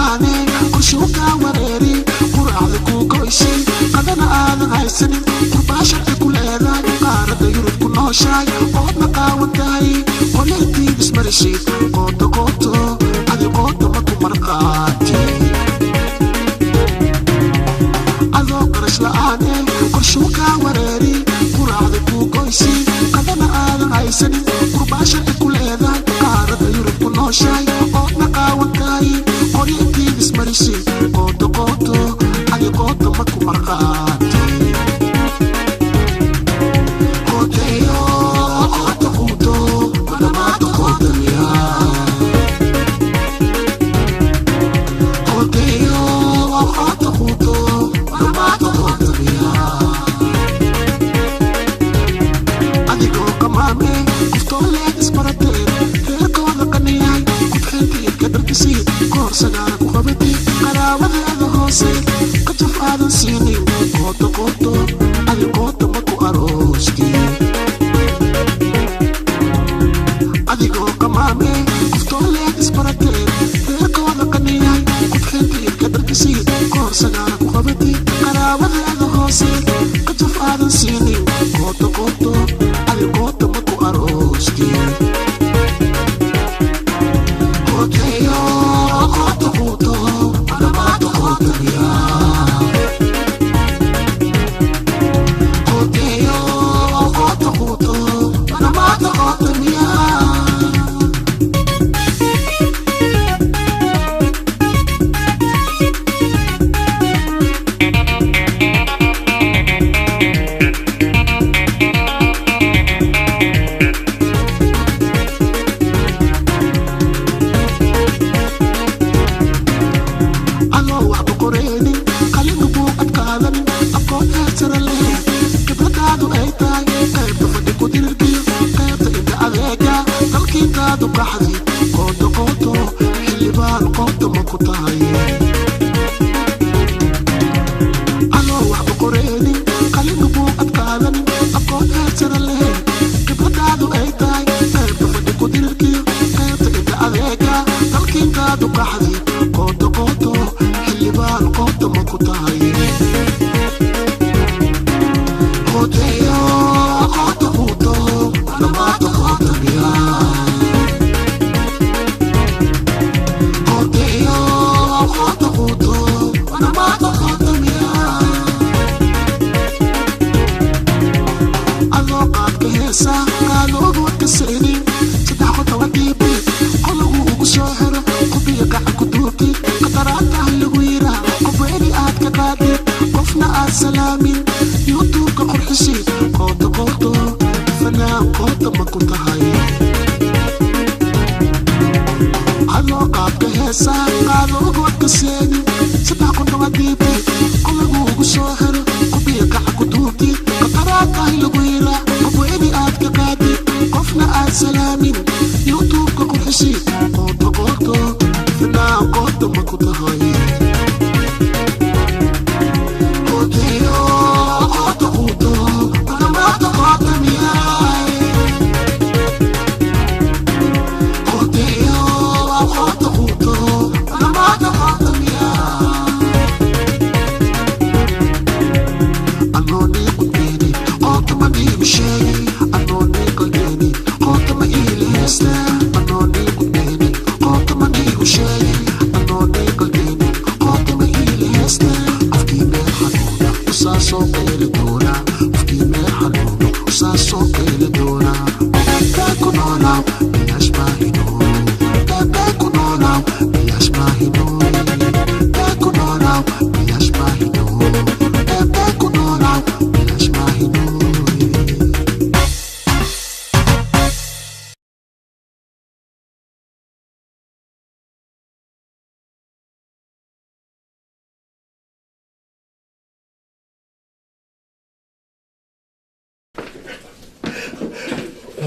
la'aane qorshuuka wareeri quraacda ku goysi qadana aadan haysanin qurbaasharka ku leedahay qaarada yurub ku nooshahay oodna qaawan tahay qoleetiid ismarishid qooto qooto adi qooto ma ku marqaati adoo qarash la'aane qorshuuka wareeri quraacda ku goysi qadana aadan haysanin qurbaasharka ku leedahay qaarada yurub ku nooshahay oodna qaawan tahay qoleetiid ismarishid qooto qooto adi qooto ma ku marqaati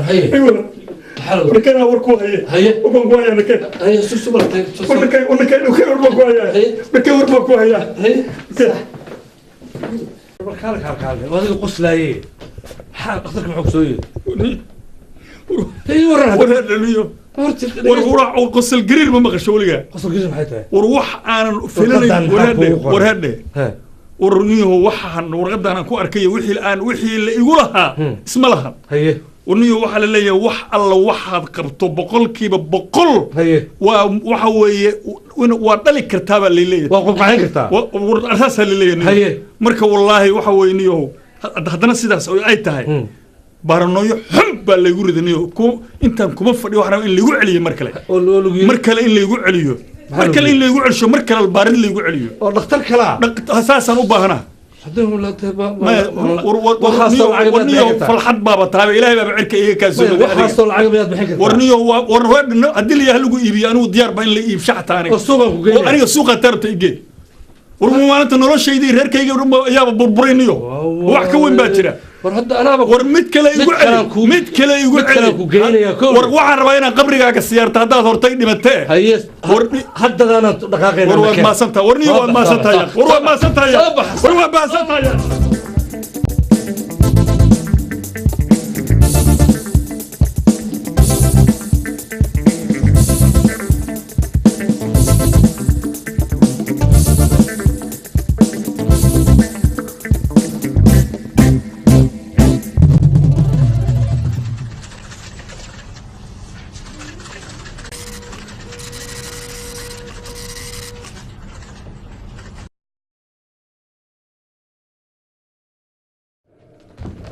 ايوه وركنا وركوها هي وبنقويا نكين هي سوسو برتك ونكين وركوها بكي وركوها هي بركالك هالكالك وهذا قصلاي حال اخذك معك سويه هي ورا اليوم وروح قصل قرير ما مغشوليا قصل قرير محيته وروح أنا فيلن ورهدي ورنيه وحن ورغدا أنا كو أركيه وحي الآن وحي اللي يقولها اسم لها هي ورنيه وحل اللي وح الله وحد قرطو بقول كي بقول هي وحوي وذلك كتابة اللي ليه وقف معي كتاب وأساسها اللي ليه هي مركب والله وحوي نيه هذا نسيداس أي تهاي بارنوي حب اللي يقول إنه أنت كمفر يوحنا اللي يقول عليه مركل اللي يقول عليه مركل اللي يقول شو مركل البارد اللي يقول عليه دكتور كلا أساسا وبهنا حدهم لا تبا ورنيه فالحد بابا تابع إلهي بابا عرك إيه كاسو وحصل العقبيات بحكي ورنيه ورنيه أدلي يهلقوا يبي أنا وديار بين اللي يفشح تاني وأنا السوق ترت يجي ورمو أنت نروش شيء دي غير كي ورمو يا بربرينيو وحكي وين باتشرا ورهدا أنا ورمت كلا يقول مت كلا يقول وحر بينا قبرك السيارة هذا ثورتين متى هيس هذا أنا دقائق وروا ما سنتا ورني وروا ما سنتا يا وروا ما سنتا يا وروا ما سنتا يا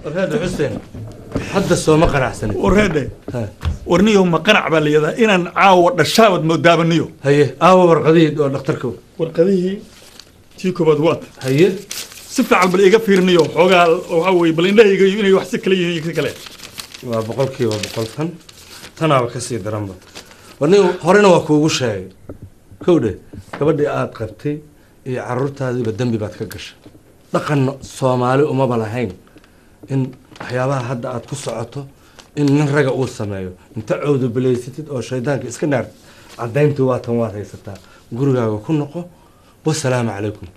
ورهدا حسين حد السوق ما قنع سنة ورهدا ورنيهم ما قنع بالي إن عاود الشاود مداب النيو هي ورقدي دكتوركم ورقدي تيكو بدوات هي سفع على بالإيجا في النيو وقال وحوي بلين ده يجي إنه يحسك كلي يكلي وبقول كي وبقول فن أنا بكسي درامبا ورنيو هورنا وكوجو شيء كوده كبدي قبتي عرورت هذه بالدم بتكجش لقن صومالي وما بلاهين إن حيابها حد أتكسرته إن نرجع أول سمايو أنت عود بليستيد أو شيطانك إسكنار عدين تواتهم واتي ستا جروجا وكل نقو والسلام عليكم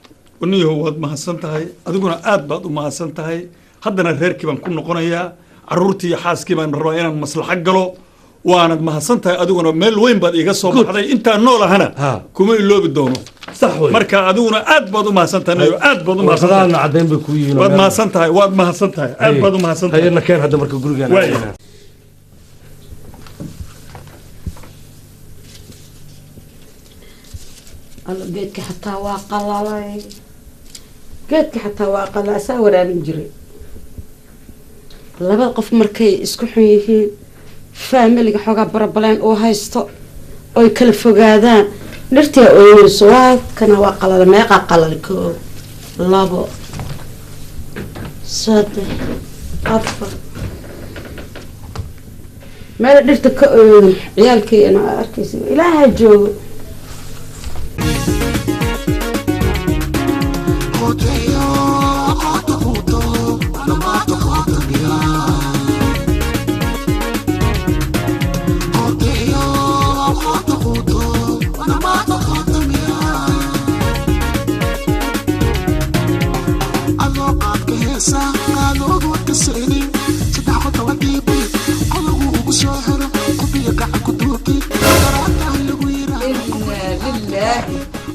ونيه هو ما حسنتهاي أدوكنا بعض وما حسنتهاي حدنا غير كمان كل نقونا عرورتي حاس كمان رأينا مصلحة قلو وأنا ما حسنتهاي أدوكنا ميل وين بدي قصوا هذا أنت نولا هنا كم اللي بدونه صحوي مركا أدونا بعض وما حسنتهاي بعض وما حسنتهاي عدين بكوين واد ما حسنتهاي ما حسنتهاي بعض وما حسنتهاي هي المكان هذا مركا جروجا geedka xataa waa qalalay geedka xataa waa qalala saa waraabin jiray laba qof markay isku xun yihiin faamiliga xoogaa barabaleen oo haysto oy kala fogaadaan dhirtii ooyeyso waa kana waa qalala meeqa qalal 1 2 3 4 meel dhirta ka ooyey ciyaalkeena arkaysa ilaaha joogo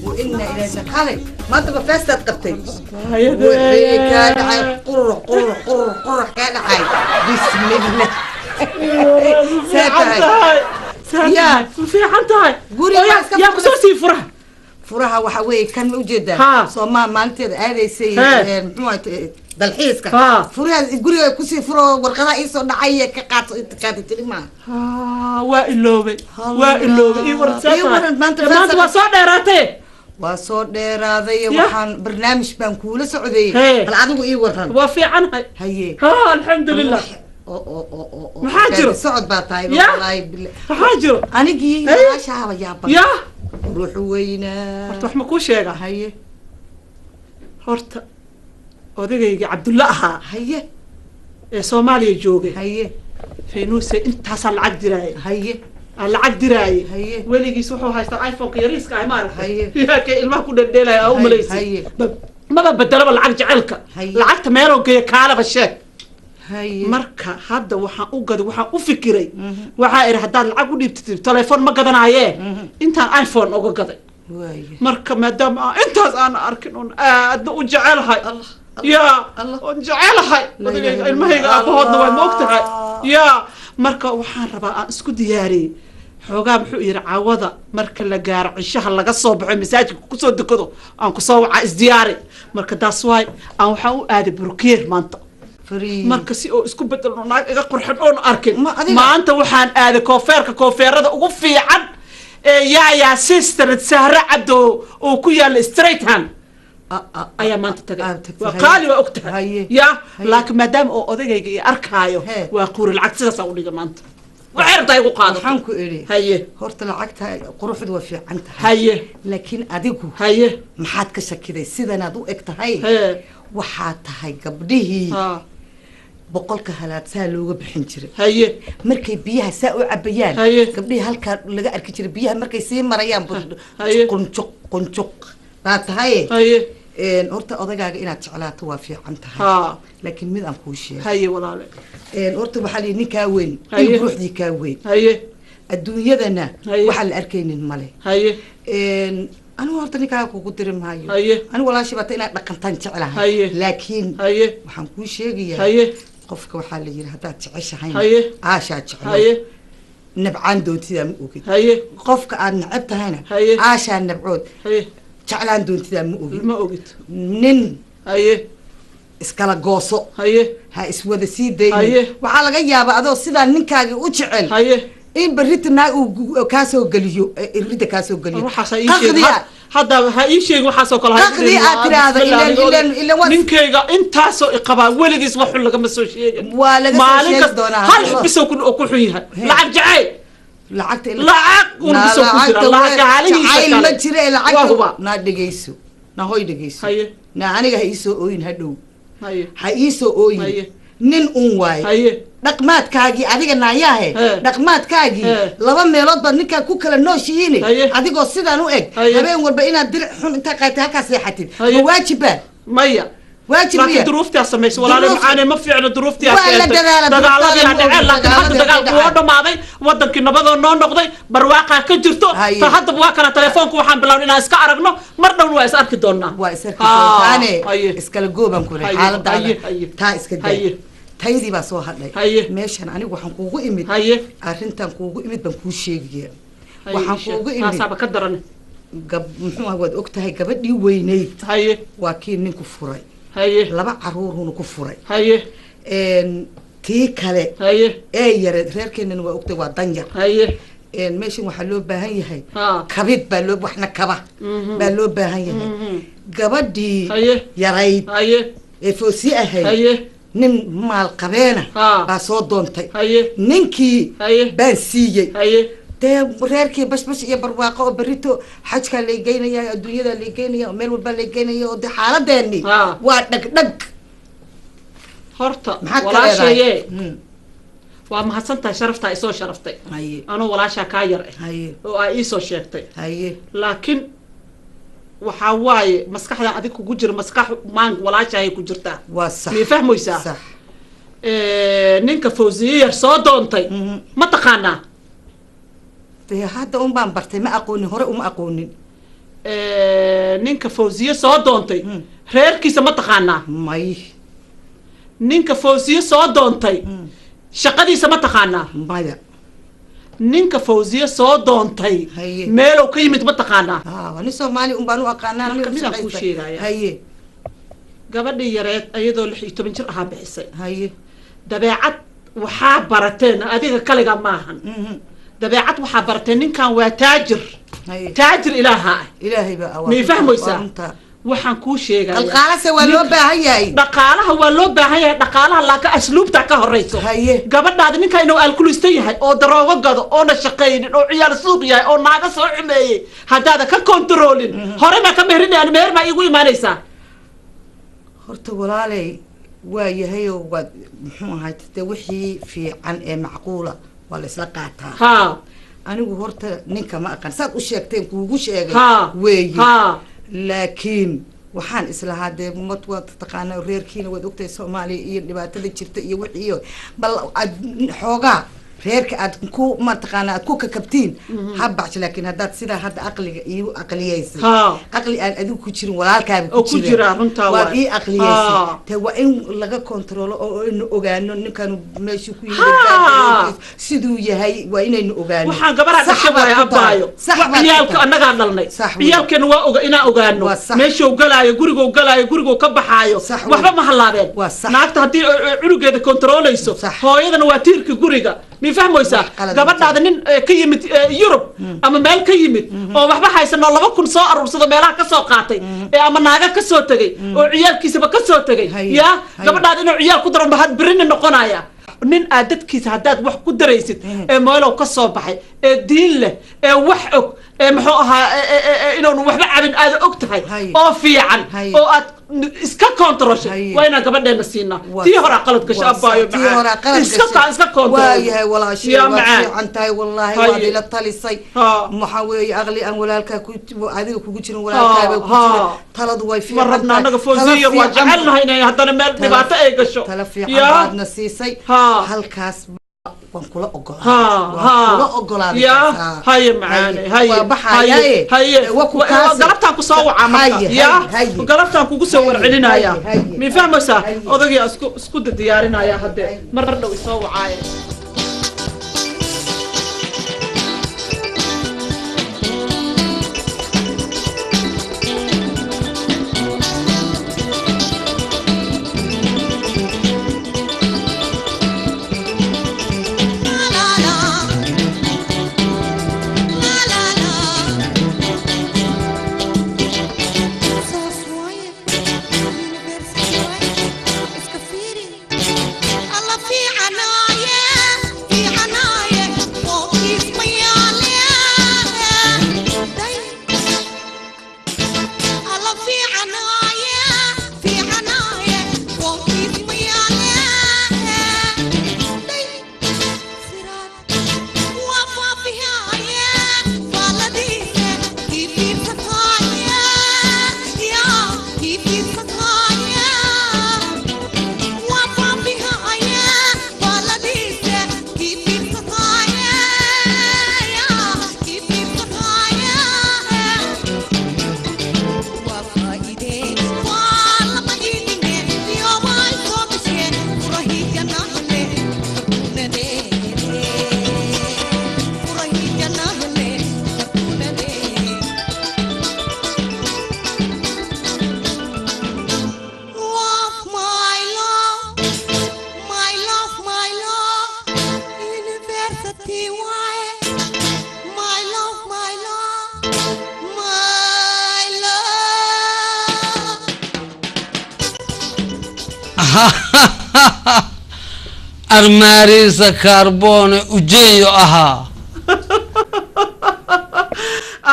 وإنا إلى زقالي ما تبغى فاستة قبتي وحي كان عاي قرر كان عاي بسم الله ساتاي يا في حنتاي قولي يا خصوصي فرها وحوي كان موجودة صوما مالتي هذا سي dalxiiska furaha guriga ku sii furo warqadaha ii soo dhacay ka qaato inta tilma waa iloobe ii waran maanta waa soo dheeraaday waxaan barnaamij baan kuula socday bal adigu ii waran waa fiican haye alxamdulillah maxaa jiro socod baa tahay wallahi billaah maxaa jiro anigii maashaaba ya ruux weynaa horta wax ma ku sheega haye horta odagayga Cabdulla ahaa haye ee Soomaaliya joogay haye feenuuse intaas lacag diray haye lacag diray haye weligiis wuxuu haystaa iPhone yariiska ay maaragtay haye yaa ka ilmaha ku dhadheelay oo malaysay haye ma badalaba lacag jaceelka lacagta meelo geeyo kaalaba sheeg marka hadda waxaan u gaday waxaan u fikiray waxaa iri haddaad lacag u dhiibtid telefoon ma gadanaaye intaan iPhone uga gaday marka maadaama intaas aan arkin oon aadna u jecelahay yaa oon jecelahay ilmahayga aabahoodna waa ma ogtahay yaa marka waxaan rabaa aan isku diyaariyey xoogaa muxuu yiri caawada marka la gaaro cishaha laga soo baxo masaajidka ku soo dukado aan ku soo waca isdiyaari marka taas waay aan waxaan u aaday burkeer maanta marka si oo isku bedelo naag iga qurxin oon arkin maanta waxaan aaday koofeerada ugu fiican yaa sister Sahra Cabdo oo ku yaal straight hand ayaa maanta tagay waa qaali waa ogtahay yaa laakiin maadaama oo odagayga iyo arkaayo waa quri lacag sidaas u dhiga maanta waxay igu qaado waxaan ku iri haye horta lacagta quruxdu waa fiican tahay haye laakiin adigu haye maxaad ka shakiday sidanaad u eg tahay waxaa tahay gabdhihii boqolka halaad saa looga bixin jiray haye markay biyaha saa u cabayaan gabdhihii halkaa laga arki jiray biyaha markay sii marayaan qunjuq baa tahay horta odagaaga inaad jeclaato waa fiican tahay laakiin mid aan kuu sheego haye walaale horta waxaa la ninkaa weyn in ruuxdii kaa weyn adduunyadana waxaan la arkaynin male anigu horta ninkaa kugu diri maayo anigu walaashii baata inaad dhaqantaan jeclahay laakiin waxaan kuu sheegayaa qofka waxaa la yiri haddaad jeceshahay aashaa jeclo nabcaan doontidaa ma ogid qofka aad neceb tahayna aashaa nabcood jeclaan doontidaa ma ogid nin iskala gooso ha iswada sii dayni waxaa laga yaabaa adoo sidaa ninkaagii u jecel in berrita naag uu kaasoo geliyo irida kaasoo geliyo hadda ha ii sheeg waxaasoo kale qaqdi aad tiraahdo ilan ninkayga intaasoo iqabaa weligiis wax xun lagama soo sheegin waa laga soo sheegi doonaa hal xubisoo ku xun yahay lacag jacayl lacagta lacag un bisoo ku jira lacag jacayl ma jira lacagta naa dhegeyso na hoy dhegeyso na aniga ha ii soo ooyin hadhow ha ii soo ooyin nin un waaye dhaqmaadkaagii adiga naayahe dhaqmaadkaagii laba meelood baad ninkaa ku kala nooshihiin adigoo sidaan u eg habeen walba inaad dirac xun intaa qaatay halkaa seexatid ma waajiba maya واجب لكن ظروفتي سميس ولا معاني ما في عنا ظروفتي دغال ماضي ودنك نبض نو نقضي برواقه كجرتو فهذا بواكنا تليفونك waxaan bilawnay inaan iska aragno mar dhow waa is arki doonaa waa is arki doonaa iskala gooban ku leeyahay xaaladda taa iska day taydi baa soo hadlay meeshan anigu waxaan kuugu imid arrintan kuugu imid baan kuu sheegaya waxaan kuugu imid saaba ka daran muxuu ahaa waad ogtahay gabadhii weynayd waa kii ninku furay laba caruuruna ku furay tii kale ee yareed reerkeenana waa ogtahay waa danyar meeshan waxaa loo baahan yahay kabid baa loo waxna kaba baa loo baahan yahay gabadhii yarayd ee foosi ahayd nin maal qabeena baa soo doontay ninkii baan siiyey reerkii bashbash iyo barwaaqo oo berito xajkaa lay geynaya adduunyada lay geynaya meel walba lay geynaya oo xaaladeeni waa dhagdhag horta walaashaye waa mahadsantahay sharaftaa isoo sharaftay anuu walaashaa kaa yar oo aa iisoo sheegtay laakiin waxaa waaye maskaxdan adig kugu jira maskax maan walaashahay ku jirtaa waa sax mii fahmaysaa ninka fawziye yar soo doontay ma taqaanaa hadda un baan bartay ma aqoonin hore uma aqoonin ninka fawziye soo doontay reerkiisa ma taqaanaa may ninka fawziye soo doontay shaqadiisa ma taqaanaa maya ninka fawziye soo doontay meelow ka yimid ma taqaanaa nin soomaali un baan u aqaanaa midaan kuu sheegaya gabadhii yareed ayadoo 16 jir ahaa bixisay dabeecad waxaa barateen adiga kaliga maahan dabeecad waxaa bartay ninkan waa taajir ilaahay baa ma fahmaysaa waxaan kuu sheegaya dhaqaalaha waa loo baahan yahay dhaqaalaha laakiin asluubta ka horeyso gabadhaada ninka inuu alkulista yahay oo daroogo gado oo na shaqeynin oo ciyaar suuq yahay oo naaga soo xumeeyay hadaada ka kontroolin hore ma ka meerinayaan meher ma igu iimaanaysaa horta walaalay waa yahay oo wad muxuu ahayd wixii fiican ee macquula waa la isla qaataa anigu horta ninka ma aqaan saad u sheegteen kuugu sheegay weeye laakiin waxaan islahaa dee mad waad taqaana reerkiina waad ogtahay Soomaaliya iyo dhibaatada jirta iyo wixii bal xoogaa reerka aad ku ma taqaana aad ku kakabtiin habbax laakiin haddaad sida hadda aqliga iyo aqliyeysay aqli aan adigu ku jirin walaalkaaga ku jira runta waa ii aqliyeysay ta waa in laga kontrolo oo in ogaano ninkan meeshu ku yimid siduu yahay waa inaynu ogaano waxaan gabar dhashay abaayo ciyaalka annaga dhalnay ciyaalkeena waa oga inaan ogaano meeshu galaayo guriga ka baxaayo waxba ma halaabeen naagta hadii cunugeeda kontrolayso hooyadana waa tiirka guriga mi fahmaysa gabadhaada nin ka yimid Europe ama meel ka yimid oo waxba haysano 2,000 soo aruursado meelaha ka soo qaatay ama naaga ka soo tagay oo ciyaalkiisaba ka soo tagay ya gabadhaada inuu ciyaal ku daran bahad birin noqonaya nin aad dadkiisa hadaad wax ku daraysid meelo ka soo baxay diin leh wax og maxuu ahaa inuu waxba cabin aad og tahay oo fiican oo aad iska kontroshay waa ina gabadheena siina tii hore qalad ka shaabaayo iska kontrol waayahay walaashi waa fiican tahay wallahi waa ila talisay waxa weeye aqli aan walaalka ku adiga kugu jirin walaalkaaga ku jira taladu way fiican marna anaga fooziyo waa jecelnahay inay hadana meel dhibaato ay gasho tala fiican baadna siisay halkaas waan kula ogolaaday ya haye macaane haye galabtaan ku soo waca marka ya galabtaan kugu soo warcelinaya mi fahmaysaa odagii isku diyaarinaya hadde mar dhow soo wacaaye armaariisa kaarboone ujeeyo ahaa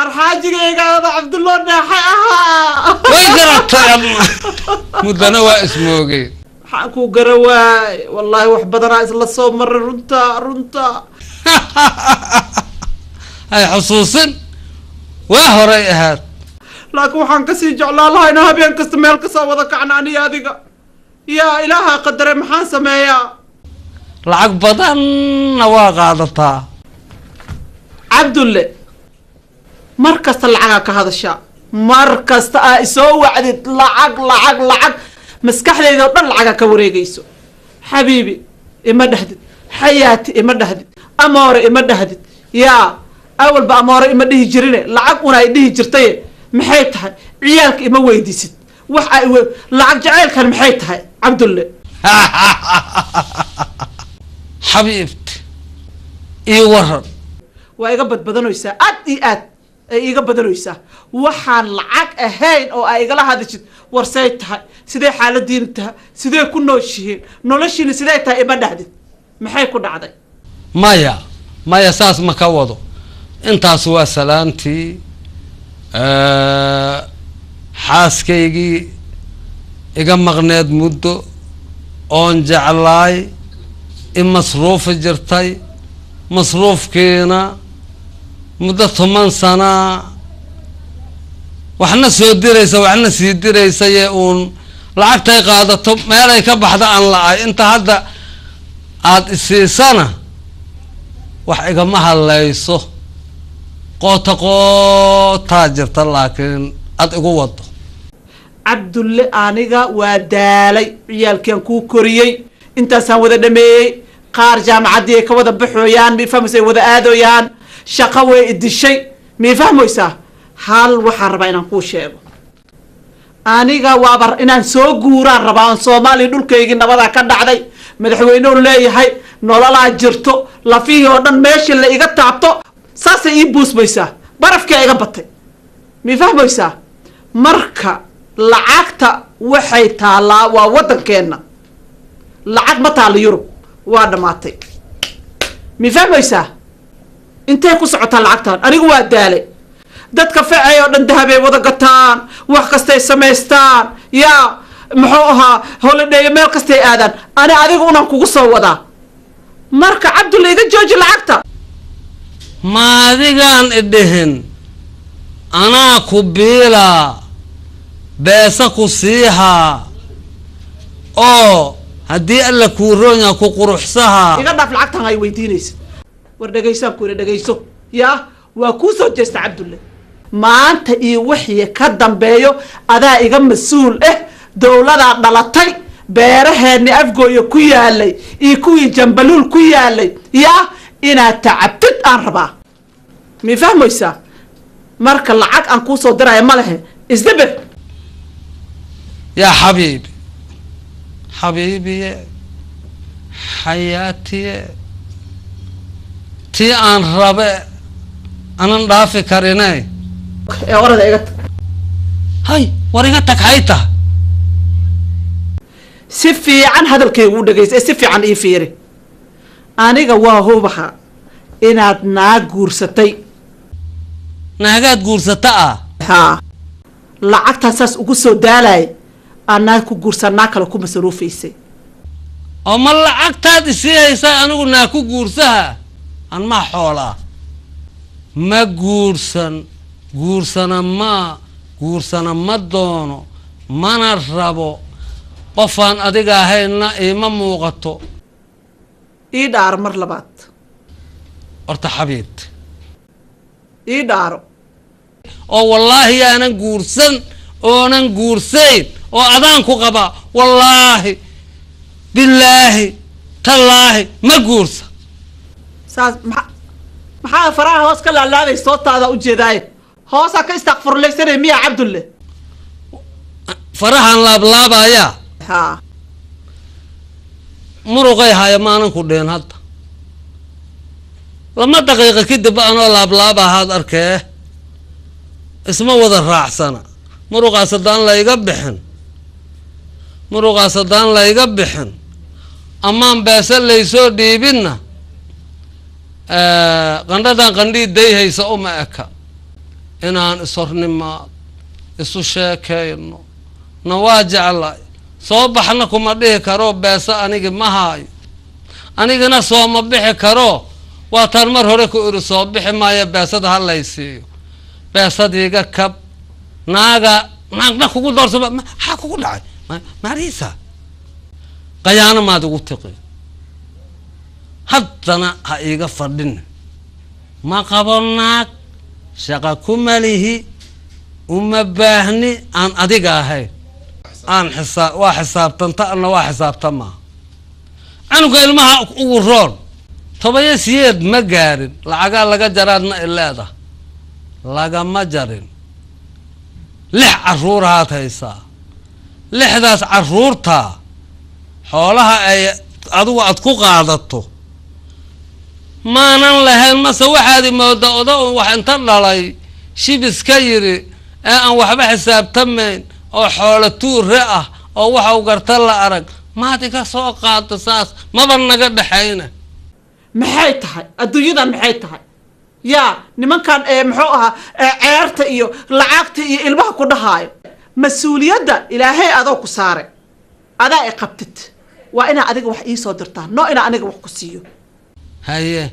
arxaajigaygaada cabdullah dhaaxay ahaa way garatay mudana waa ismoogay waxaan ku garawaay wallahi wax badanaa isla soo maray runta ay xusuusin waa horay ahaad laakiin waxaan kasii jeclaan lahaa inaan habeen kasta meel ka soo wada kacna aniga adiga yaa ilaaha qadare maxaan sameeyaa lacag badanna waa qaadataa cabdulle mar kasta lacagaa ka hadashaa mar kasta aa isoo wacdid lacag maskaxdayda oo dhan lacagaa ka wareegayso xabiibi ima dhahdid xayaati ima dhahdid amoore ima dhahdid yaa awalba amoore ima dhihi jirine lacag una ay dhihi jirtaye maxay tahay ciyaalka ima weydiisid wax ay lacag jacaylkan maxay tahay cabdulle xabiibti ii waran waa iga badbadanaysaa aad iyo aad ay iga badanaysaa waxaan lacag ahayn oo ay igala hadashid warsay tahay sidee xaaladiina tahay sidee ku nooshihiin noloshiina sidee tahay ima dhahdid maxay ku dhacday maya saas ma ka wado intaas waa salaantii xaaskaygii iga maqneed muddo oon jeclaay in masruufa jirtay masruufkiina muddo 10 sana waxna soo diraysa waxna sii diraysa ee uun lacagtay qaadato meelay ka baxda aan la-ay inta hadda aad isiisana wax igama hadlayso qootaa jirta laakiin ad igu wado cabdulle aniga waa daalay ciyaalkian kuu koriyey intaasaan wada dhameeyey qaar jaamacaddii ay ka wada baxooyaan mii fahmaysa ay wada aadooyaan shaqo way idishay mii fahmaysaa hal waxaan rabaa inaan kuu sheego aniga waaba inaan soo guuraan rabaa aan soomaaliya dhulkaygii nabadaa ka dhacday madaxweynehu leeyahay nololaa jirto lafihii oo dhan meeshii la iga taabto saasay ii buusmaysaa barafkaa iga batay mii fahmaysaa marka lacagta waxay taallaa waa waddankeenna lacag ma taalla yurub waa dhammaatay mii fahmaysaa intay ku socotaa lacagtaan anigu waa daalay dadka facay oo dhan dahabay wada gataan wax kastay samaystaan yaa muxuu ahaa holiday meel kastay aadaan ani adiga unaan kugu soo wadaa marka cabdulla iga jooji lacagta ma adigaan idhihin anaa ku biilaa beesa ku siihaa oo haddii alla kuu roonya ku quruxsahaa iga dhaaf lacagtan ay weydiinaysa war dhegaysaan ku ina dhegayso yaa waa kuu soo jeesta cabdulle maanta iyo wixii ka dambeeyo adaa iga mas-uul ah dowladaa dhalatay beeraheeni afgooya ku yaalay iyo kuwii jambaluul ku yaalay yaa inaad tacabtid aan rabaa mii fahmaysaa marka lacag aan kuu soo diraya ma lehe isdabir yaa xabiibi xabiibiye xayaatiye tii aan rabe anan dhaafi karinay ee orada iga tag hay war iga tag hayta si fiican hadalkaygu u dhegaysa ee si fiican ii fiiri aniga waa hubaha inaad naag guursatay naagaad guursata ah haa lacagtaa saas ugu soo daalay aan naag ku guursan naag kale ku masaruufaysay oo ma lacagtaad isii haysaa anigu naag ku guursaha aan maa xoolaa ma guursana ma doono mana rabo qofaan adiga ahaynna iima muuqato ii dhaaro mar labaad horta xabiid ii dhaaro oo wallaahi aanan guursan oonan guursayn oo adaan ku qabaa wallaahi billaahi tallaahi ma guursa saas maxaa faraha hoos ka laalaaday sootaada u jeedaaye hoosaa ka istakfurlaysanay miya cabdulle farahan laablaabayaa haa muruqay haya maanan ku dheen hadda lama daqiiqa kadib anoo laablaaba ahaad arkee isma wada raacsana muruqaas haddaan layga bixin amaan beese laysoo dhiibinna qandhadan qandhii dayhaysa uma eka inaan ishornimaad isu sheekayno na waa jeclay soo baxna kuma dhihi karo beese anigi ma haayo anigana sooma bixi karo waataan mar hore ku iri soo bixi maayo beesada ha laysiiyo beesadiiga kab naagna kugu doorsaba maxaa kugu dhacay mariisa qayaano maad igu tiqi haddana ha iiga fadhin ma qabo naag shaqa ku malihi uma baahni aan adiga ahayn waa xisaabtanta ana waa xisaabtamaa canuga ilmaha ugu roon 10 siyeed ma gaarin lacagaa laga jaraadna ileeda lagama jarin 6 caruurahaad haysaa 6daas caruurta xoolaha ay adigu aad ku qaadato maanan lahayn mase waxaad mooda oda wax inta dhalay shibis ka yiri ee aan waxba xisaabtamayn oo xoolo tuure ah oo waxa uu garta la arag maad iga soo qaado saas maba naga dhaxayna maxay tahay adduunyadan maxay tahay yaa nimankan muxuu ahaa ceerta iyo lacagta iyo ilmaha ku dhahaayo mas-uuliyadda ilaahay adoo ku saare adaa i qabtid waa inaa adiga wax ii soo dirtaan noo inaa aniga wax ku siiyo haye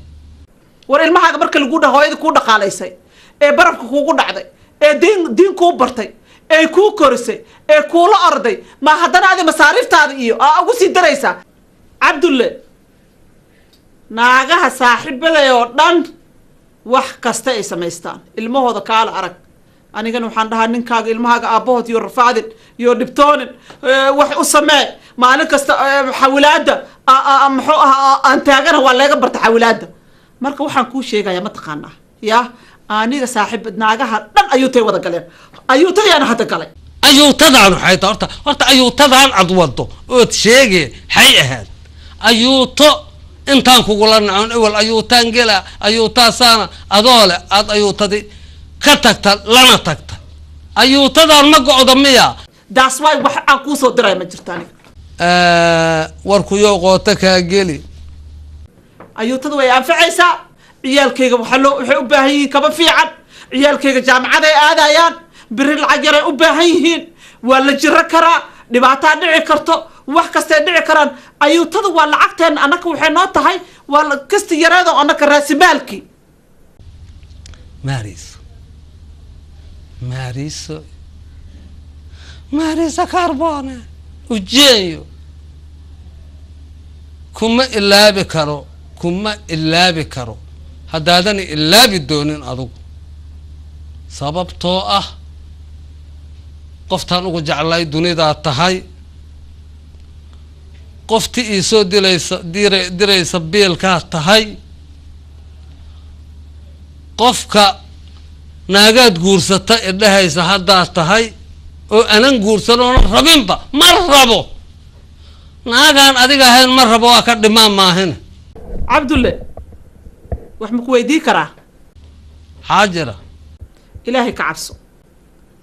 war ilmahaaga marka lagu dhaho hooyada kuu dhaqaalaysay ee barafka kuugu dhacday دين كو برتي كو كورسي كولا أرضي ما هدنا هذه مصاريف تاذي أقول سيدريسا عبد الله ناقها صاحب بذا يوردان wax kasta ay sameystaan ilmahooda kaala arag anigana waxaan dhahaa ninkaaga ilmahaaga aabahood iyo rafaadin iyo dhibtoonin wax u samee maalin kasta xawilaada muxuu ahaa aan taagana waa laga barta xawilaada marka waxaan kuu sheegayaa ma taqaanaa yaa aniga saaxiib naagaha dhan ayuu tay wada galeen ayuu tagayana hadda galay ayuu tadaan waxay tahay horta ayuu tadaan cad wado ood sheegay hay ahaad ayuu to intaan kugula nacon awal ayuutaan gela ayuutaasaana adoole aad ayuutadi ka tagta lana tagta ayuutadaan ma go'da miya daas waay wax aan kuu soo diray ma jirto aniga warkuyo qoota kaa geli ayuutada way anfacaysaa ciyaalkayga waxay u baahan yihiin kaba fiican ciyaalkayga jaamacad ay aadayaan biri lacag yar ay u baahan yihiin waa la jiro karaa dhibaataa dhici karto wax kastay dhici karaan ayuutada waa lacagteen annaka waxay noo tahay waa kasta yareedo annaka raasimaalkii marisa carbone ujeeyo kuma ilaabi karo haddaadan ilaabi doonin adugu sababtoo ah qoftaan ugu jeclay dunidaa tahay qofti ii soo diraysa biilkaa tahay qofka naagaad guursata idhahaysa haddaa tahay oo anan guursan oona rabinba ma rabo naagaan adiga ahayn ma rabo waa ka dhimaan maahine cabdulle wax ma ku weydii karaa xaajira ilaahay ka cabso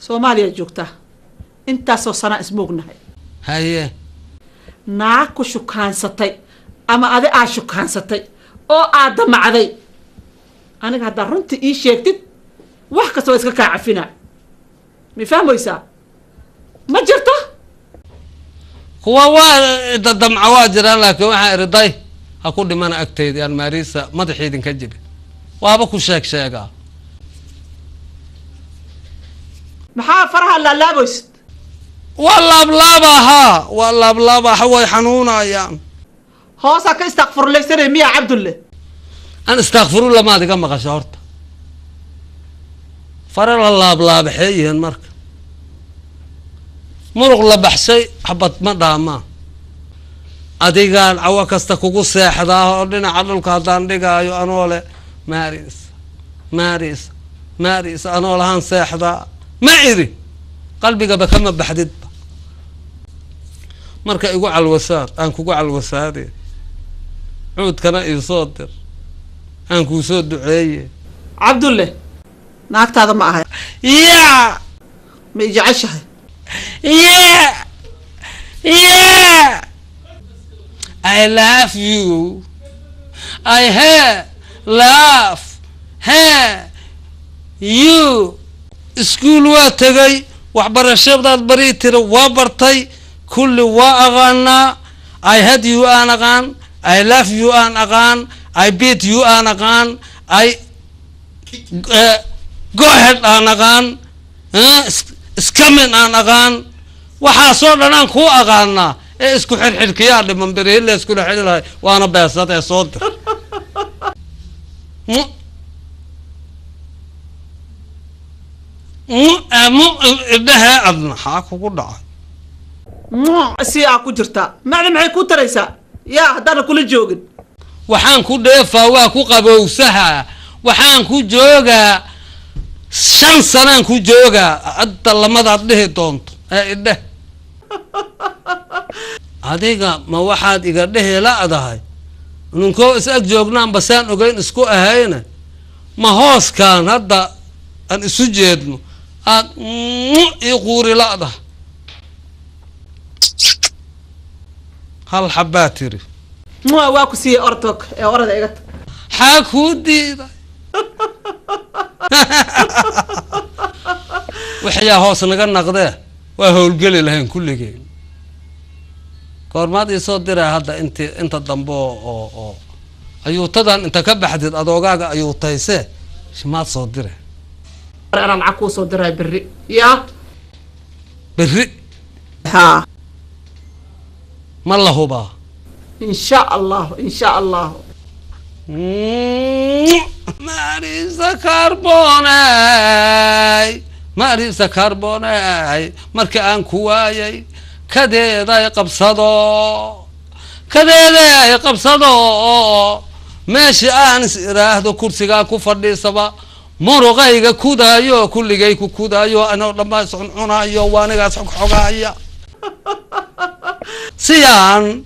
soomaaliya joogtaa intaasoo sanaa ismoognahay haye naag ku shukaansatay ama adi aa shukaansatay oo aad damacday aniga haddaa runtii ii sheegtid wax kasta waa iska kaa cafinaa ma fahmaysaa ma jirto kuwa waa damca waa jiraan laakiin waxaan iriday ha ku dhimana agtayda aan maariisa madaxiidinka jibin waaba ku sheegaa maxaa faraha laalaabaysid waa laablaabaha way xanuunayaan hoosaa ka istakfurlaysanay miya cabdulle aan istakfirullah maad iga maqasho horta fara la laablaabaxee yihiin marka muruq la baxshay xabad ma dhaamaa adigaan cawo kasta kugu seexdaa oo dhinaca dhulka haddaan dhigaayo anoo leh maaris anoo lahaan seexdaa ma iri qalbigaba kama baxdidba marka igu calwasaad aan kugu calwasaade cuudkana iisoo dir aan kuu soo duceeye cabdulle naagtaada ma ahay yaa ma i jeceshahay Yeah, I love you. Love you. School waa tagay waxbarashadaad bari tira waa bartay kulli waa aqaanaa I hate you aan aqaan I love you aan aqaan I beat you aan aqaan I go ahead aan aqaan iskamin aan aqaan waxaasoo dhan aan kuu aqaanaa ee isku xirxirkiyaa dhiman beriile iskula xidhi lahay waana beesad ee soo dir idhahee adna xaa kugu dhacay si aa ku jirtaa macna maxay ku taraysaa yaa haddaana kula joogin waxaan ku dheefaa waa ku qabowsahaa waxaan ku joogaa 5 sanaan ku joogaa hadda lamadaad dhihi doonto ee idheh adiga ma waxaad iga dhehi la'dahay ninkoo is ag joognaan basaan ogeyn isku ahayna ma hooskaan hadda aan isu jeedno aad ii quuri la'dahay hal xabbaa tiri waa ku siiyey ortog ee orada iga tag xaa kuu diiday waxyaa hoos naga naqdee waa howlgeli lahayn kulligeen goormaad iisoo diraa hadda inta dambe oo ayuutadan inta ka baxdid adoogaaga ayuutayse shimaad soo dire انا العكو سو دراي بري يا بري ها ما الله با ان شاء الله ان شاء الله ماريسا كربوناي ماريسا كربوناي مركي ان كوايي كديدا يقبصدو ماشي انس iraahdo kursiga ku fadhiisaba muruqayga kudayo kulligay ku kudayo ana dhama cunayo waaniga xogaya siyaan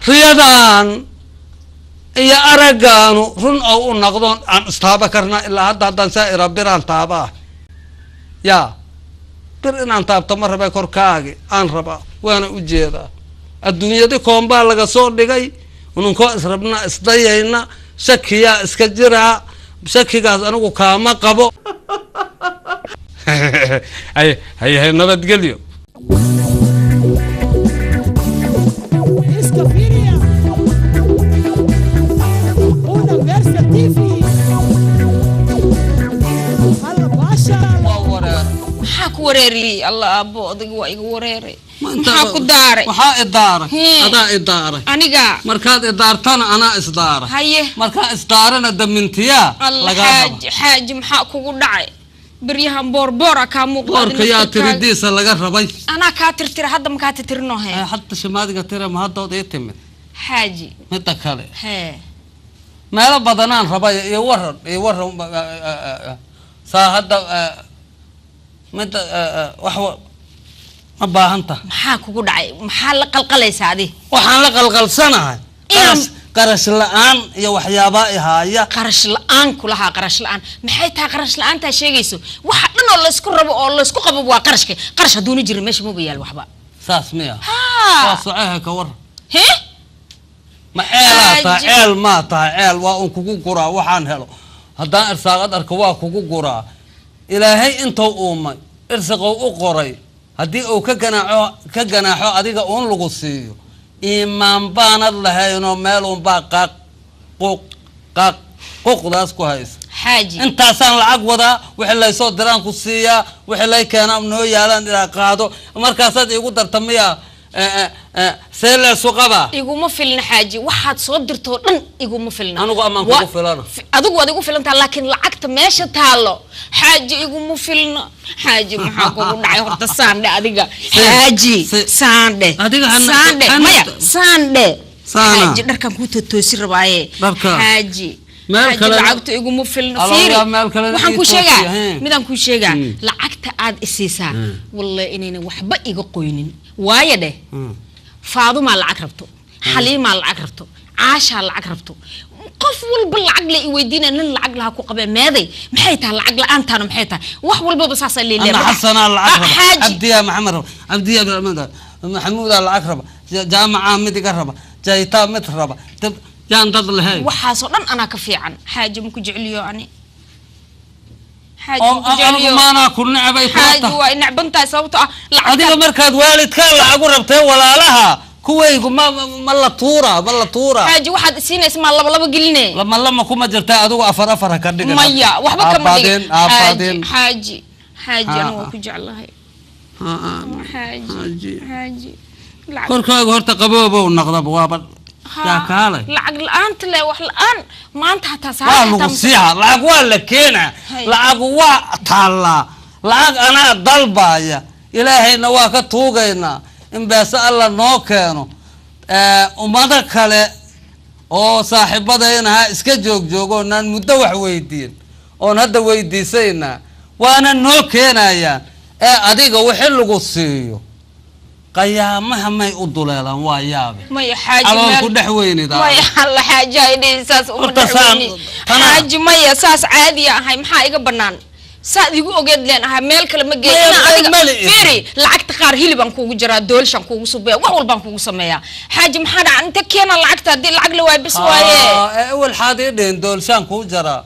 riyadan iyo aragaanu run oo u noqdon aan istaaba karna ilaa hadda saa'ira biraan taaba ya bir inaan taabto ma rabay korkaaga aan raba waana u jeedaa adduunyada koomba laga soo dhigay ununko israbna isdayayna shakiya iska jira shakigaas anigu kaama qabo hay nabadgelyo وريري الله أبو أدق وإيق وريري محاكو داري وحا إدارة أدا إدارة أنيقا مركات إدارتنا أنا إصدارة هايه مركات إصدارنا دمنتيا الله حاج محاكو داعي بريهم بورا كامو بور كيا تريديس لغا ربي أنا كاتر هذا مكاتر هي حتى شمادك ترى ما هذا يتم حاجي متكالي هي ما لا بدنان ربي يورر هذا متى وحو أبا أنت محاك وقعي محل قلقليس هذه وحنا قلقل سنة قرش الآن يا وحيابا هاي قرش الآن كلها قرش الآن محيتها قرش الآن تشيء يسو واحد من الله يسكر ربو الله يسكر قبوا قرش دون يجري مش مو بيال وحبا ساس مية صعيها كور هي ما عيل ما عيل وأنكو قرا وحان هلو هذا إرساقات أركوا كوكو قرا إلهي أنتو أمي إرسقوا أقري هدي أو كجناحو أديك أون لغسيو إمام بان الله ينو مالون باق قوق داس كويس حاجي أنت أصلا العقوة وحلا يصود دران كوسية وحلا كان منو يالان إلى قادو مركزات يقول ترتمية سيل سقبا يقول مفلنا حاجي واحد صدر تورن يقول مفلنا أنا قام أقول فلان أدوق فلان لكن لعقت ماشي تالو حاجي يقول مفلنا حاجي محاكو ودعي هرت ساندة أديك حاجي ساندة ساندة مايا ساندة حاجي دركم كنت توسير باي حاجي حاجي لعقت يقول مفلنا فيري وحن كوشيغا ميدان كوشيغا لعقت عاد إسيسا والله إننا وحبا إيقو قوينين وايا ده فاضو لعق ربطو حليمة لعق ربطو عاشا لعق ربطو قف والبالعقل يودينا نن العقل هاكو قبل ماذي محيتها العقل أنتنا محيتها وح والبابصاص اللي أنا حسنا العقرب عبدي يا محمد عبدي يا محمود العقرب جامعة متقربة جايتا متربة جان تضل هاي وحاصلا أنا كفيعا حاجة ممكن جعليو يعني أنا ما أنا كل نعبي حاجة ونعبنتها صوتها هذه مركز والد كان العقرب تي ولا لها كوي ما لا طورة حاجة واحد سين اسمه الله بالله بقلني لما كم جرتا أدو أفر كردي ميا وحبك كم حاجة أنا وكجع الله حاجة كل كاي هرت قبوبة والنقضة بوابل يا كالي العقل أنت لا وح الآن ما أنت هتساعد لا مقصيها العقوال لكينا العقوال طالع العق أنا ضلبايا إلهي نواك توقينا إن بس الله نوكانو وماذا كله أو صاحب بدينا إسكجوجو نان مدوح ويدين أو نهدا ويديسينا وأنا نوكينا يا أديك وحلو قصيو قيامها ما يقضوا لها ويابي ما يحاج على كل حويني ده ما يحل حاجة إني أساس حاج ما يساس عادي هاي محايق بنان سادي وجد لنا هامل كلام جينا فيري لعكت قار هيلي بنكو جرا دول شنكو صبيا وحول بنكو سميا حاج محد أنت كينا لعكت هدي العقل وايبس وايه أول حادي دين دول شنكو جرا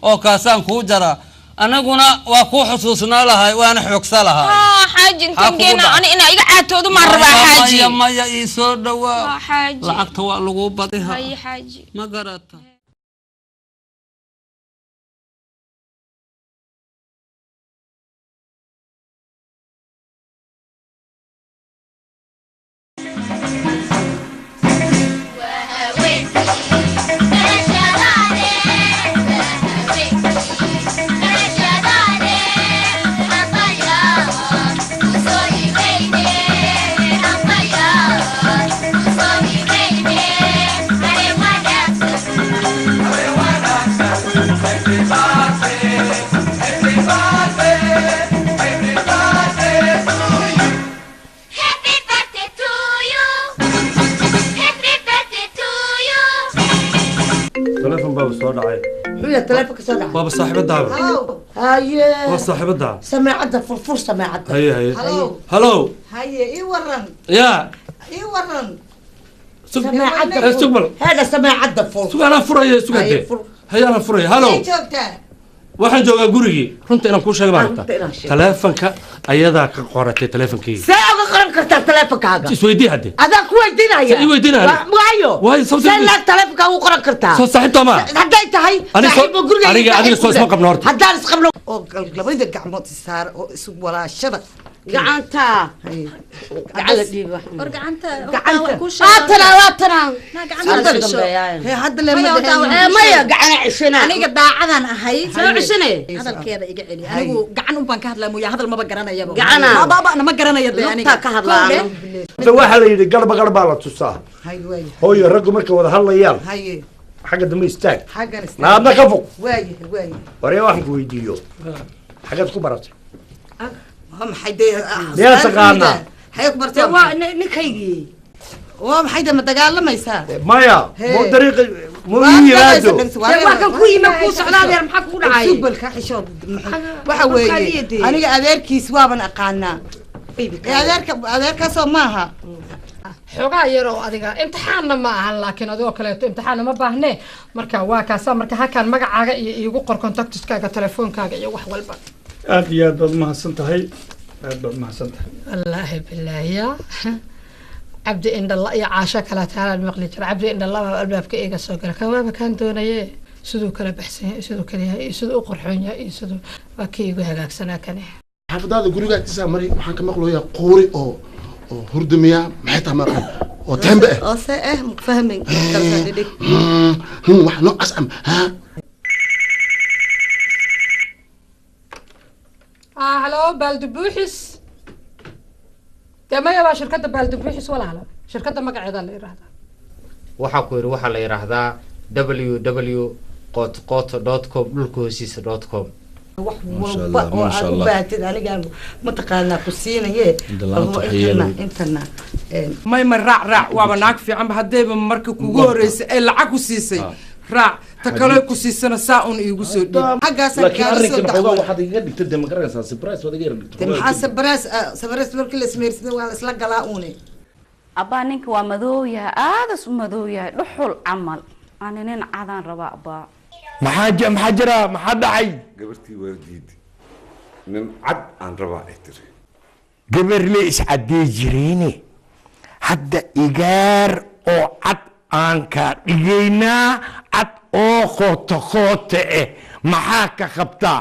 أو كاسان كو جرا أنا قلنا وأكو حسوسنا لها وأنا حكس لها حاج أنت جينا أنا إيجا عتودو مرة حاج ما يسود دوا حاج لعكت وألقوا بديها هاي حاج ما قرأت dhacay xuya taleefanka soo dhacay waaba saaxiibadaaba haye waa saaxiibadaa سماعة فرفور سماعة هي هلو هلو هيا ايه ورن يا ايه ورن سماعة هذا سماعة فور سوق أنا فرية سوق هدي هيا أنا فرية هلو waxaan joogaa gurigii runta inaan kuu sheega maarata taleefanka ayadaa ka qoratay taleefankii see uga qoran kartaa taleefankaaga isweydii hadde adaa ku weydiinaya i weydiinaya waayo see laag taleefankaa ugu qoran kartaa soo saaxiibtaa maa hadday tahay saaxiibo guriga aniga soo isma qabno horta haddaan isqabno oo labada gacmood isaar oo isu walaashada gacanta gacan la dhiiba war gacanta hadda lama maya gacana cishina aniga daacadan ahay soo cishine hadalkeeda iga celi anigu gacan un baan ka hadlaa mooyaa hadal maba garanayaba gacana baabana ma garanaya de aniga ka hadlaa waxaa la yidhi garba garbaa la tusaa hooyo raggu markay wada hadlayaan xagga dambe istaag naadna ka fog waree waxaan ku weydiiyo xaggeed ku baratay miyaa taqaanaa ninkaygii waa maxay de ma dagaalamaysaa maya mo dariiqi mo yiraado waa kan ku yimid ku socdaadeer maxaa kugu dhacay subalka xishood waxa weeye aniga adeerkiis waaban aqaanaa adeerkaasoo maaha xoogaa yaroo adiga imtixaanna ma ahan laakiin adigoo kaleeto imtixaanna ma baahne marka waa kaasaa marka halkaan magacaaga iyo iigu qor contactiskaaga telefoonkaaga iyo wax walba aad iyo aad baad umahadsan tahay aad baad umahadsan tahay wallaahi bilaahi ya cabdi indhalla iyo caasho kala taalaan maqli jira cabdi indhalla baa albaabka iiga soo gala kan waaba kaan doonaye siduu kala baxsan yahay siduu kala yahay iyo siduu u qorxoon yahay iyo siduu waa kii igu hagaagsanaa kane xaafadaada guriga agtiisa mari waxaan ka maqlayaa quuri oo hurdamiya maxay tahay maqan oo tembe ah oo se eh mafahmin wax noocaas am ha هلو بالدبوحس كما يبقى شركة بالدبوحس ولا هلا شركة مقعدة اللي يراهدا waxaa la yiraahdaa www.qot.com dhulkoosiisa.com wax walba oo aad u baahatid aniga ma taqaanaa ku siinaye intana ma raac waaba naag fiican ba haddayba marka kugu horeysay ee lacag ku siisay raac takalo ku siisana saa un iigu soo dhiib xaggaas laakiin arrinkan xogaa waxaad iga dhigtay dee ma garanaysaa surprise waad iga dhigtay maxaa surprise markii la sameersada waa la isla galaa uune abbaa ninka waa madow yahay aadas u madow yahay dhuxul camal ani nin cadaan raba abbaa maxaa jira maxaa dhacay gabartii waa diiday nin cad aan rabaa ay tiri gabarle iscaddee jireyne hadda igaar oo cad aan ka dhigaynaa cad oo qoota eh maxaa ka qabtaa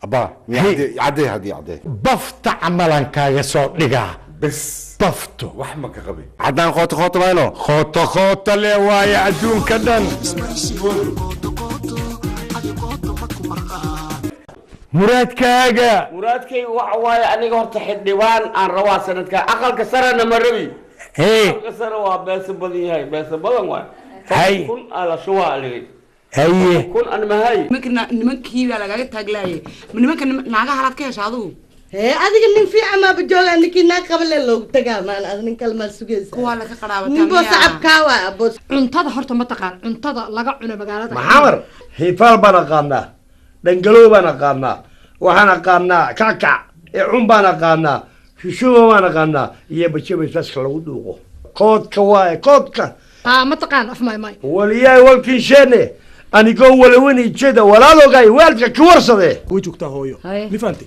أبا عدي هدي عدي بفت عملا كاغا سو دغا بس بفتو وحمك غبي عدان خوت باينو خوت لي واي ادون كدن muraadkayga waxa waaye aniga horta xildhibaan aan rabaa sanadka aqalka sarena ma rabi aqalka sare waa beesa badan yahay beesa badan waay kun ala shuwa aligay haye kun an mahay nimankii baa lagaga taaglaayay nimanka naaga halaad ka hesha adigu adiga nin fiican maaba joogaa ninkii naag qabale loogu tagaa maan ad nin kale maa sugaysa kuwaa laga qaraabata ninbo sacabkaa waa aboos cuntada horta ma taqaan cuntada laga cuno magaalada maxamar hiifaal baan aqaanaa dhangalow baan aqaanaa waxaan aqaanaa kackac cun baan aqaanaa shishuba baan aqaanaa iyo bajaba saska lagu dhuuqo koodka waaye koodka ma taqaan af may waliyaay walkiisheene anigoo walawani jeeda walaalogay waalka ka warsade way joogtaa hooyo mi fahanti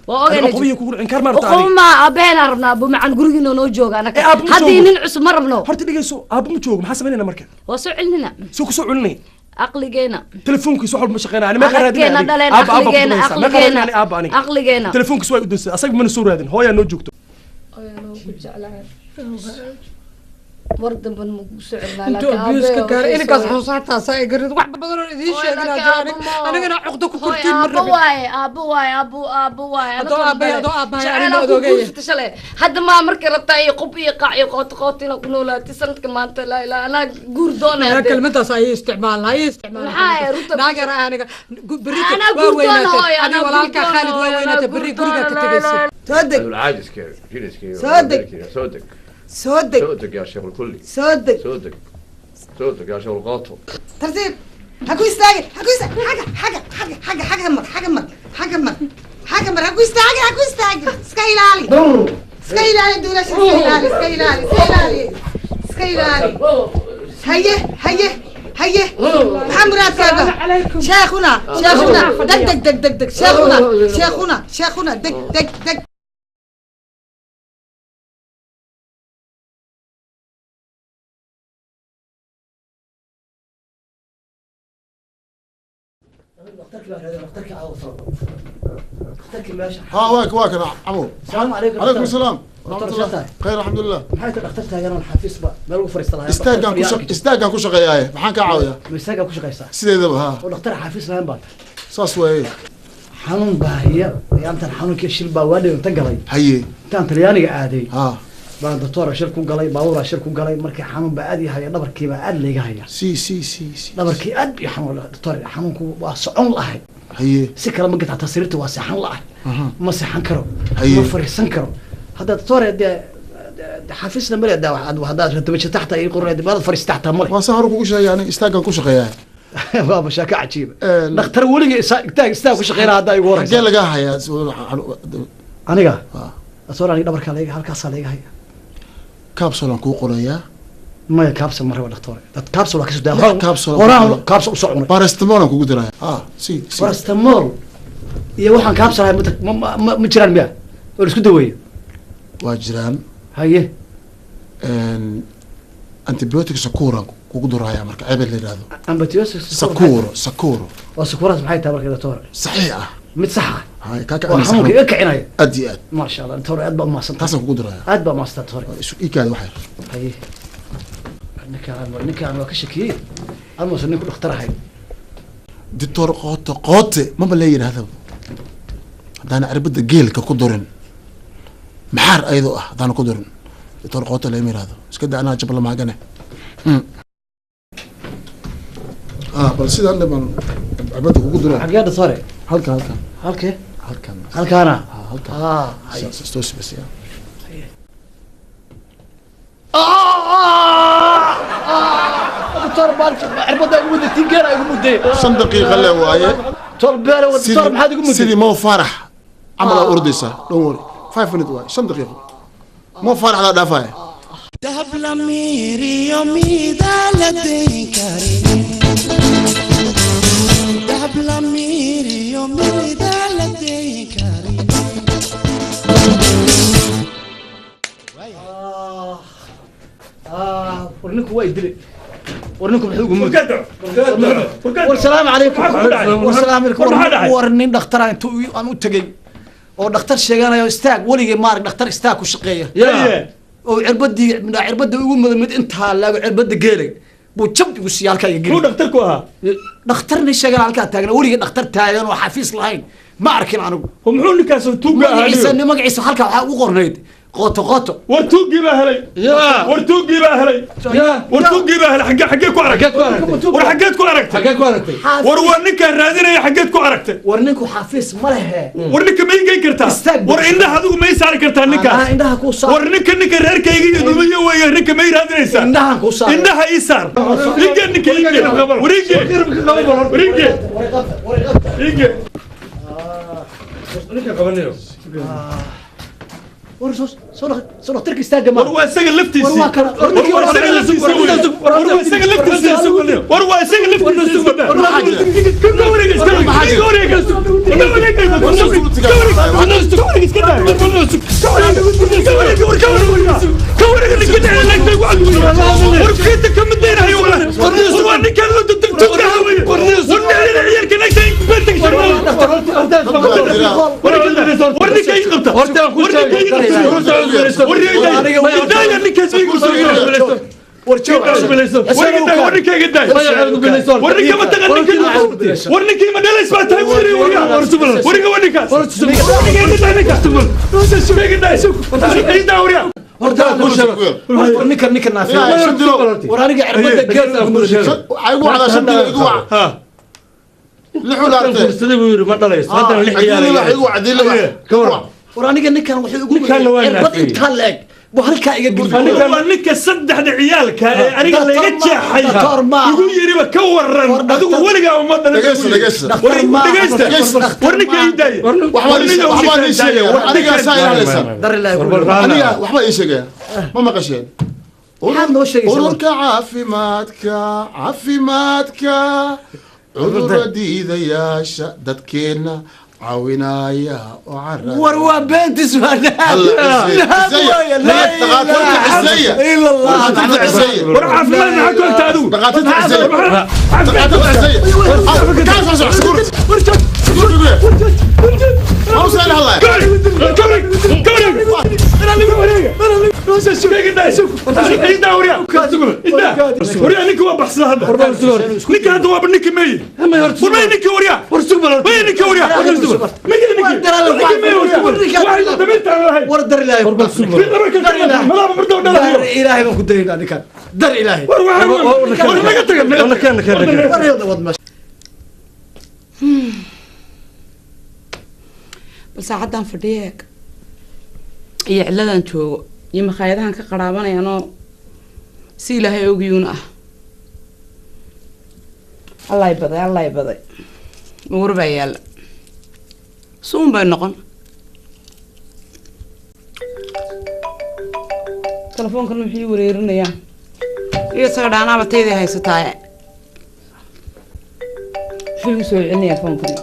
qobiyo kugu dhicin kar martaa qoma abeena rabnaa abu macan gurigiina noo jooga anaka hadii nin cusub ma rabno horta dhigayso abu ma joogo maxaa sameynayna marka waa soo celinina soo ku soo celinay aqligeena telefoonkiisa waxa ma shaqeynaa ani ma qaraadin aqligeena telefoonkiisa way u dunsa asaga ma soo raadin hooya noo joogto wardan ban ma ku soo celinaa laakiin abiiska gaar in kaas xusaata say garid wax badan oo idin sheegina anigana cuqdo ku kurtiin mar abu waay ana odoogay hadda ma markii rabtaa iyo qub iyo qaac iyo qoot ina ku noolaati sanadka maanta la ilaa ana guur doonaa kelmadaas ay isticmaalnaa naagar aniga berrito waa weynaatay ani walaalka Khalid waa weynaatay berri guriga ka tagaysay صدق يا شيخ الكلي صدق صوتك يا شغل قاطو ترتيب هكو يستاجي هكو يستاجي حاجة مر هكو يستاجي سكايلالي دولا سكايلالي هيا محمد راتب شيخنا دق شيخنا دق ها واك انا عمو السلام عليكم. عليكم السلام ورحمة دكتور الله شفتاي. خير الحمد لله maxay tahay dhakhtartaagan oo xafiis ba meel ugu fariistay istaagaan ku shaqeeyahay maxaan ka caawiyaa istaagaan ku shaqeysaa sideedaba ha oo dhakhtar xafiis lahayn baad saas weeye xanuun baahiya intaan xanuunkii shil baa waa dhinta galay haye intaan talyaaniga aaday ha baan doctor shil ku galay baabuur shil ku galay markii xanuun baa aad yahay dhabarkii baa aad leega haya si dhabarkii aad iyo xanuun doctor xanuunku waa socon lahay haye si kala ma gata tasriirta waa saxan lahay ma saxan karo haye ma fariisan karo hadda doctor xafiisna male daa haddaad ratamaji taxta ay qornay baad fariista taxta male waa sahar kugu sheegay yani istaagaan ku shaqeeyahay waa mashaka cajiib dhakhtar weliga istaag ku shaqeynaa hadda igu horeysa xagee laga hayaa aniga asoo aniga dhabarka leega halkaas leega haya capsule kuu qorayaa maya capsule maraba dhakhtar dad capsule ka soo daa capsule u socon paracetamol aan kugu diraa si paracetamol iyo waxaan capsule ma jiraan miya oo isku daweeyo waa jiraan haye antibiotic sakura kugu duraya marka cebel la yiraahdo antibiotic sakuro waa sakuras maxay tahay marka doctor saxiix ah mid sax ah hay ka ka waxaan ka kicinay adi aad ma sha Allah doctor aad ba ma san taas kugu duraya aad ba ma san doctor isu ikaad waxay haye ninkaan waa ka shakiyay ama soo ninku dhakhtar ahay doctor qoote ma bal yiraahdo hadana arbada geelka ku durin maxar aydo ah hadana ku durin doctor qoote la yiraahdo iska daa anaa jabla maagane bal sidaan dhamaan arbada kugu durin xagee doctor halkan halkaana stoos bas ya دكتور مالك عربده يقول لي تنقل يقول لي 5 دقيقة لا وايه دكتور بيرو دكتور ما حد يقول لي سيدي مو فرح عمل أرديسة دوري 5 minutes وايه 5 دقيقة مو فرح على دافعه دهب لميري يومي دالتين كريم دهب لميري يومي دالتين كريم ورنكم وايد دلي ورنكم حقوق والسلام عليكم والسلام عليكم ورنين دكتور انتو ان تغي oo dhakhtar sheeganayo istaag waligii maar dhakhtar istaag ku shaqeeya oo cirbadii ugu mudan mid inta laago cirbada geelay buu jab ugu siyaalka ay geelay dhakhtar ku aha dhakhtarni sheegan halka taagna waligii dhakhtar taagan oo xafiis lahayn ma arkin anigu muxuu ninkaas tuuga ahaa magaciisa halka waxa ugu qornayd qoto wartuugii baa helay wartuugii baa helay wartuugii baa helay xagee ku aragtay war xageed ku aragtay war waa ninka raadinaya xageed ku aragtay war ninku xafiis ma lehe war ninka ma ingay kartaa war indhaha adigu ma saari kartaa ninkaas indhaha ku saar war ninka reerkayga iyo dhumiyo weeye ninka ma raadinaysaa indhaha ku saar indhaha ii saar ninka warige ninka qabanayo صدق ترك استاجر ما وروا سجل لفتي وروا سجل لفتي وروا سجل ورانيك نكان وحي يقول عربد انت هلاك halkaa iga waa ninka saddexda ciyaalka ee aniga laga jeexay igu yiriba ka waran adigu weligaa uma dhalan war ninka ii daaya aniga waxba ii sheegaya ma maqasheen ururka caafimaadka cudurra diidayaasha dadkeenna caawinaya oo carra war waa beentis ilaahay baan ku daynaa ninkan dar ilaahay bal saacaddan fadhiyeeg iyo ciladan joogo iyo makhaayadahan ka qaraabanayaan si ilaahay ogiyuuna ah allay baday uur baa yaalla suun bay noqon telefoonkan muxuu wareerinayaa iyo isaga dhaanaaba tayday haysataaye muxuu igu soo celinayaa foonkan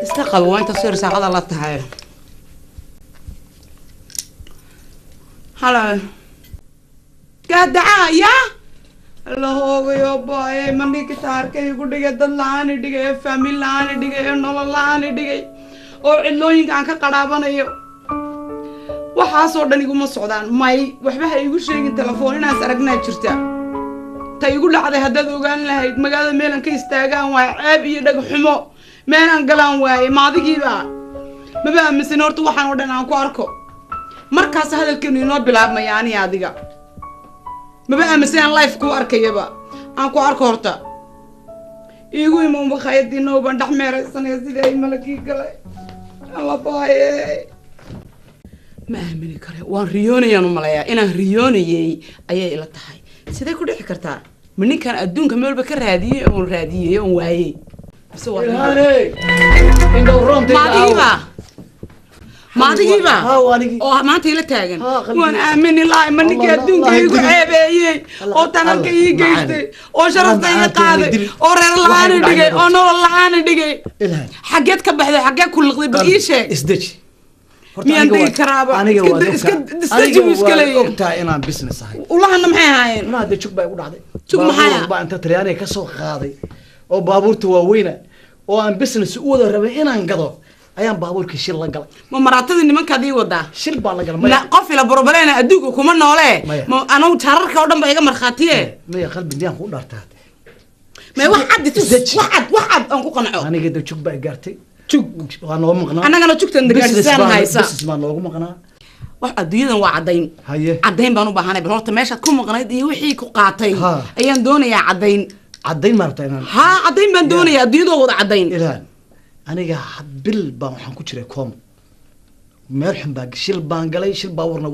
iska qabo waa inta sir saacada la tahay halo gaadacaya lahoogayo baaye mandhigi taarkay igu dhigay dad la-aan dhigay faamil la-aan dhigay nolol la-aan dhigay oo cidlooyinka aan ka qaraabanayo waxaasoo dhan iguma socdaan may waxba ha igu sheegin telefoon inaas aragnaa jirta ta igu dhacday haddaad ogaan lahayd magaalada meelan ka istaagaan waaye ceeb iyo dhag xumo meelaan galaan waaye maadigiiba maba aaminsan horta waxaan oo dhan aan ku arko markaas hadalkeenu inoo bilaabmaya ani adiga maba aaminsan aan life ku arkayaba aan ku arko horta iigu imo makhaayadiina baan dhex meeraysanaya sidii ay malakii galay alla baaye ma aamini kare waan riyoonayaan u malayaa inaan riyoonayay ayay ila tahay sidee ku dhici kartaa ma ninkan adduunka meelba ka raadiyey oon raadiyey oon waayey maadigiiba oo maanta ila taagan waan aamini lahay ma ninkii adduunka iigu ceebeeyey oo tanalka ii geystay oo sharafta iga qaaday oo reer la-aan dhigay oo nolol la-aan dhigay xaggeed ka baxday xaggee ku liqday bal ii sheeg isdeji miyaan degi karaaba iska leeyahay ogtaa inaan business ahay ulahana maxay ahaayeen maada jug baa igu dhacday jug maxay baa inta talyaaniga ka soo qaaday oo baabuurta waaweyna oo aan business u wada rabay inaan gado ayaan baabuurkii shil la galay ma maraatadii nimankaad ii wadaa shil baa la galay qof ila borobalena adduunka kuma noole anagu jaararka oo dhan ba iga markhaatiye maya qalbi diyaan ku dhaartaa may wax cad aan ku qanco aniga da jug baa gaartay jug waa noo maqnaa annagana jugtan dagaashaan haysa business baa noogu maqnaa wax adduunyadan waa caddayn caddayn baan u baahanay bal horta meeshaad ku maqnayd iyo wixii ku qaatay ayaan doonayaa caddayn maarta inaan caddayn baan doonayaa adduunyadoo wada caddayn ilaan aniga bil baan waxaan ku jiray koom meel xun baa shil baan galay shil baabuurna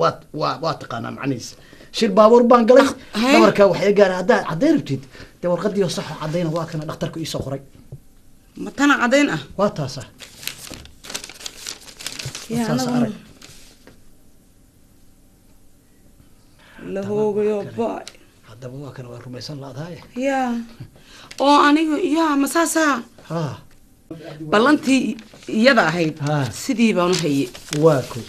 waa taqaanaa macnihiisa shil baabuur baan galay dhabarkaa waxay gaaray haddaad caddayn rabtid dee warqadii saxo caddayna waa kana dhakhtarku iisoo qoray ma tana caddayn ah waa taasa arag lahoogayo baay haddaba waa kana waa rumaysan laadahay yaa oo aniga yaa masaasaa ballantii iyada ahayd sidii baan u haye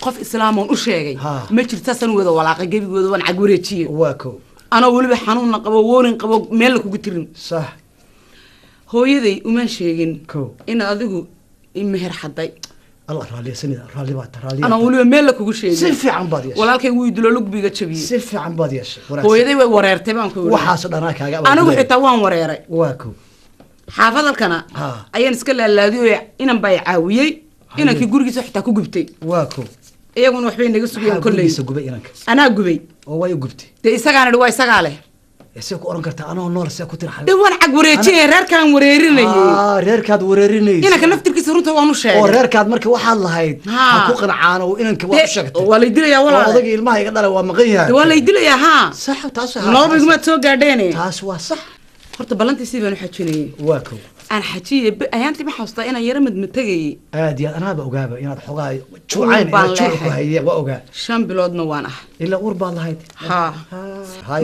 qof islaamoon u sheegay ma jirto saasaan wada walaaqay gebigooda waan cag wareejiyey anoo weliba xanuunna qabo woonin qabo meel la kugu tirin sax hooyaday umaan sheegin in adigu imeher xaday الله رالي سنيد رالي بات رالي أنا أقول يوم ملك وقول شيء سيف عن باديش ولا كي ويدلو لك بيجا تبي سيف عن باديش هو يدي ورير تبان كول وحاسد أنا كاجا أنا وحي توان ورير واكو حافظ الكنا أيان سكلا الذي إن بيعاوي إن كي جورجي صحته كوجبتي واكو يقولون وحبين نقص بيهم كله جبي إنك أنا جبي هو يجبتي ده إسقى أنا دواء إسقى عليه سيكو أورن كرتا أنا ونور سيكو ترحل دوان عق وريتشي رير كان وريريني رير كاد وريريني إنا كان نفتر كيس رونتا وانو شاي رير كاد مركي waxaa lahayd ku qanacaan oo inanka waa u sheegtay wala dilaya wala odayga ilmaha iga dhalay waa maqan yahay wala dilaya ha sax taas noob igma soo gaadheene taas waa sax horta balantiisii baan u xajinayay waa kow aan xajiye ayaantii ma xasuustaa inaan yara madmatagayay aad iyo anaaba ogaaba inaad xogaa juucayn inaad juuc ku hayay waa ogaa 5 biloodna waan ah ilaa uur baa lahayd ha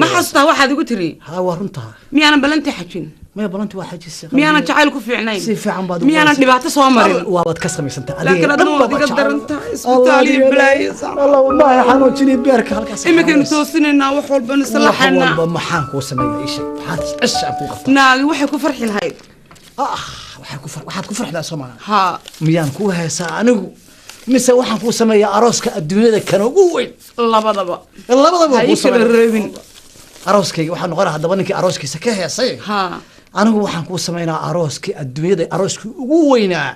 ma xasuustaa waxaad igu tiri ha waa runtaa miyaanan balantii xajin ما بلانتي واحد جسر ميانا جعل كوفي عناي سيف عم بعض ميانا دبعت صومرين وابد كسر ميسنت لكن أدنو تقدر أنت اسبتالي بلاي الله والله حنو تشيني بيرك هالكاس إما كانوا توصلنا إنه وحول بنصلحنا والله ما حانك وسمي إيش حاتش إيش عم توقف ناقي وحي كفرح الهاي waxaad ku farxdaa Soomaaliya ha miyaan ku heesaa anigu mise waxaan ku sameeyaa arooska adduunyada kan ugu weyn labadaba ku sameeyaa arooskayga waxaan noqonayaa haddaba ninkii arooskiisa ka heesay ha anigu waxaan ku sameeynaa arooskii adduunyada arooskii ugu weynaa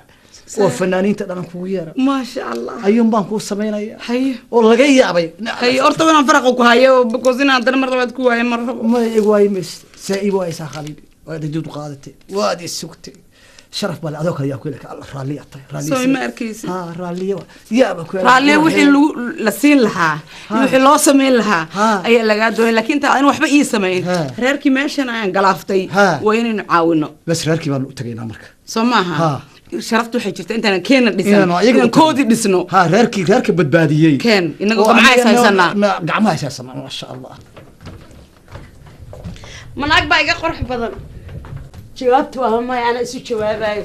oo fanaaniinta dhan kugu yeera ma sha Allah ayuun baan ku sameynaya hay oo laga yaabay hay horta waan faraq ku hayo because inaan dan mar labaad ku waayo mar ma igu waay mis saa'iib way saa khalibi waad jid qaadatay waad isugtay sharaf bal adoo kale yaa ku ilaa Allah raaliya tay raaliya soo ma arkaysi ha raaliya yaaba ku raaliya wixii la siin lahaa wixii loo sameyn lahaa ayaa laga doonay laakiin taa aan waxba ii sameyn reerkii meeshan aan galaaftay waa inaynu caawino bas reerkii baan u tagaynaa marka soo maaha sharaftu waxay jirtaa intaan keena dhisan inaan koodi dhisno ha reerkii badbaadiyay keen inagu gacmaha haysanaa ma sha Allah manaag baa iga qorx badan jawaabtu waa ma ana isu jawaabayo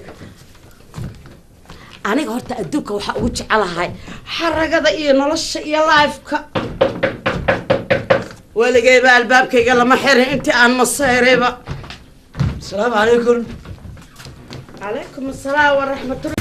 aniga horta adduunka waxa ugu jecelahay xaragada iyo nolosha iyo life-ka waligayba albaabkayga lama xirin intii aan maseerayba asalaamu calaykum calaykum asalaam waraxmatullahi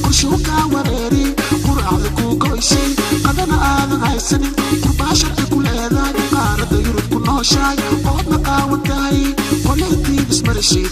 قرشوكا وريري قرعة كوكوشي قدنا آذن هايسنين قرباشا كل هذا قارد يرد كل شاي قوضنا قاوتاي وليتي بسم رشيد